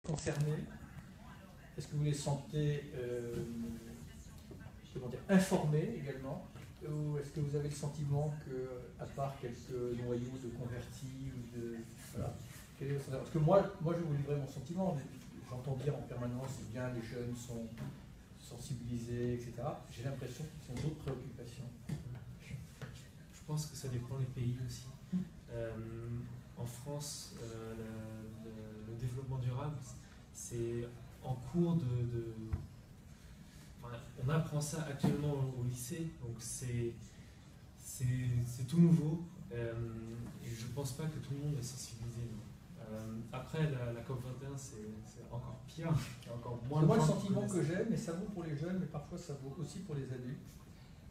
concernés? Est-ce que vous les sentez comment dire, informés également? Ou est-ce que vous avez le sentiment que, à part quelques noyaux de convertis ou de... Voilà. Quel est votre sentiment? Parce que moi, je vais vous livrer mon sentiment. J'entends dire en permanence, c'est bien, les jeunes sont sensibilisés, etc. J'ai l'impression qu'ils ont d'autres préoccupations. Je pense que ça dépend des pays aussi. En France, le développement durable, c'est en cours enfin, on apprend ça actuellement au lycée, donc c'est tout nouveau. Et je ne pense pas que tout le monde est sensibilisé. Après, la COP21, c'est encore pire, encore moins. Moi, le sentiment que j'ai, mais ça vaut pour les jeunes, mais parfois ça vaut aussi pour les adultes,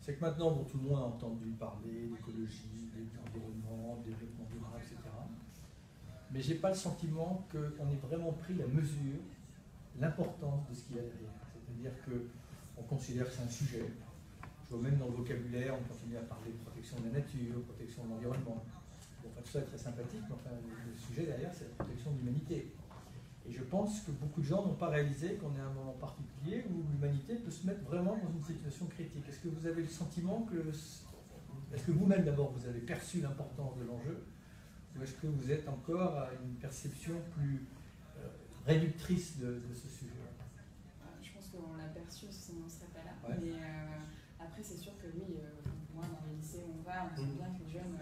c'est que maintenant, bon, tout le monde a entendu parler d'écologie, d'environnement, de développement durable, etc. Mais je n'ai pas le sentiment qu'on ait vraiment pris la mesure, l'importance de ce qu'il y a derrière. C'est-à-dire qu'on considère que c'est un sujet. Je vois même dans le vocabulaire, on continue à parler de protection de la nature, protection de l'environnement. Bon, enfin, tout ça est très sympathique, mais enfin, le sujet derrière, c'est la protection de l'humanité. Et je pense que beaucoup de gens n'ont pas réalisé qu'on est à un moment particulier où l'humanité peut se mettre vraiment dans une situation critique. Est-ce que vous avez le sentiment que... Est-ce que vous-même, d'abord, vous avez perçu l'importance de l'enjeu? Ou est-ce que vous êtes encore à une perception plus réductrice de ce sujet? Je pense qu'on l'a perçu, sinon on ne serait pas là. Ouais. Mais après, c'est sûr que oui, moi, dans les lycées où on va, on sent bien que les jeunes...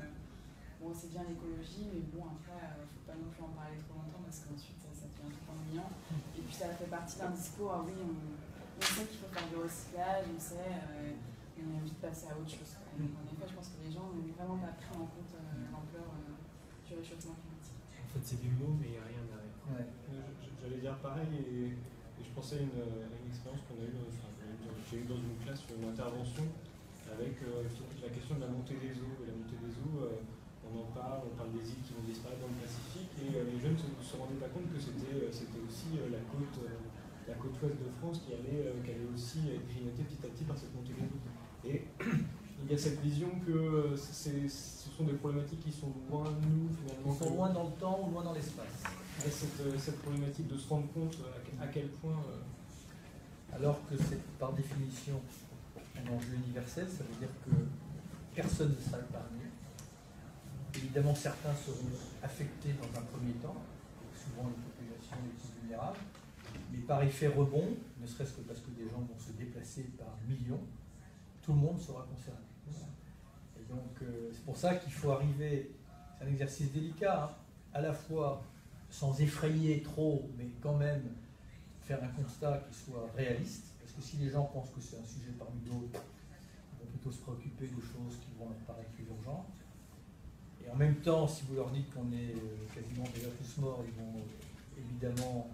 bon, c'est bien l'écologie, mais bon, après, il ne faut pas non plus en parler trop longtemps parce qu'ensuite, ça devient tout ennuyant. Et puis, ça fait partie d'un discours, ah oui, on sait qu'il faut faire du recyclage, on sait, on a envie de passer à autre chose. Donc, en effet, je pense que les gens n'ont vraiment pas pris en compte l'ampleur du réchauffement climatique. En fait, c'est des mots, mais il n'y a rien derrière. Ouais. J'allais dire pareil, et je pensais à une expérience qu'on a eue, j'ai eue dans une classe, une intervention avec la question de la montée des eaux. Et la montée des eaux, on parle des îles qui vont disparaître dans le Pacifique, et les jeunes ne se rendaient pas compte que c'était aussi la côte ouest de France qui allait aussi être grignotée petit à petit par cette montée des eaux. Et il y a cette vision que ce sont des problématiques qui sont loin de nous, finalement. Ils sont loin dans le temps ou loin dans l'espace. Il y a cette problématique de se rendre compte à quel point... Alors que c'est par définition un enjeu universel, ça veut dire que personne ne sera épargné. Évidemment, certains seront affectés dans un premier temps, souvent les populations les plus vulnérables, mais par effet rebond, ne serait-ce que parce que des gens vont se déplacer par millions, tout le monde sera concerné. Et donc, c'est pour ça qu'il faut arriver, c'est un exercice délicat, hein, à la fois sans effrayer trop, mais quand même faire un constat qui soit réaliste, parce que si les gens pensent que c'est un sujet parmi d'autres, ils vont plutôt se préoccuper de choses qui vont leur paraître plus urgentes. Et en même temps, si vous leur dites qu'on est quasiment déjà tous morts, ils vont évidemment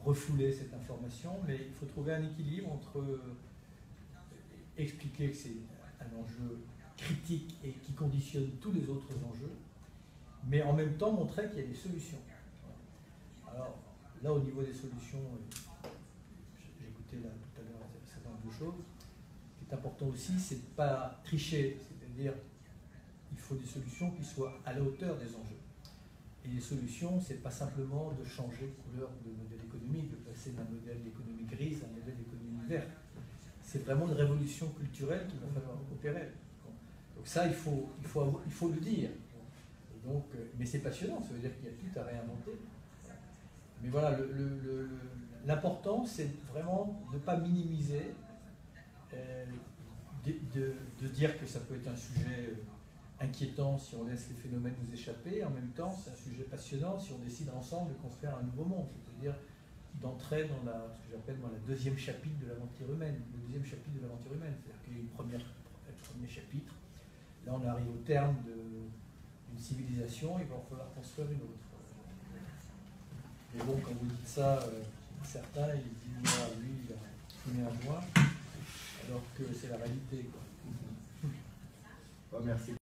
refouler cette information, mais il faut trouver un équilibre entre expliquer que c'est un enjeu critique et qui conditionne tous les autres enjeux, mais en même temps montrer qu'il y a des solutions. Alors là, au niveau des solutions, j'écoutais là tout à l'heure un certain nombre de choses. Ce qui est important aussi, c'est de ne pas tricher, c'est-à-dire il faut des solutions qui soient à la hauteur des enjeux. Et les solutions, ce n'est pas simplement de changer de couleur de modèle économique, de passer d'un modèle d'économie grise à un modèle d'économie verte. C'est vraiment une révolution culturelle qu'il va falloir opérer. Donc ça, il faut le dire. Et donc, mais c'est passionnant, ça veut dire qu'il y a tout à réinventer. Mais voilà, l'important, c'est vraiment de ne pas minimiser, de dire que ça peut être un sujet inquiétant si on laisse les phénomènes nous échapper. En même temps, c'est un sujet passionnant si on décide ensemble de construire un nouveau monde, c'est-à-dire d'entrer dans ce que j'appelle moi, la deuxième chapitre de l'aventure humaine. Le deuxième chapitre de l'aventure humaine, c'est-à-dire qu'il y a un premier chapitre. Là, on arrive au terme d'une civilisation, il va falloir construire une autre. Mais bon, quand vous dites ça, certains, ils disent moi, lui, il a fumé un joint, alors que c'est la réalité. Bon, merci.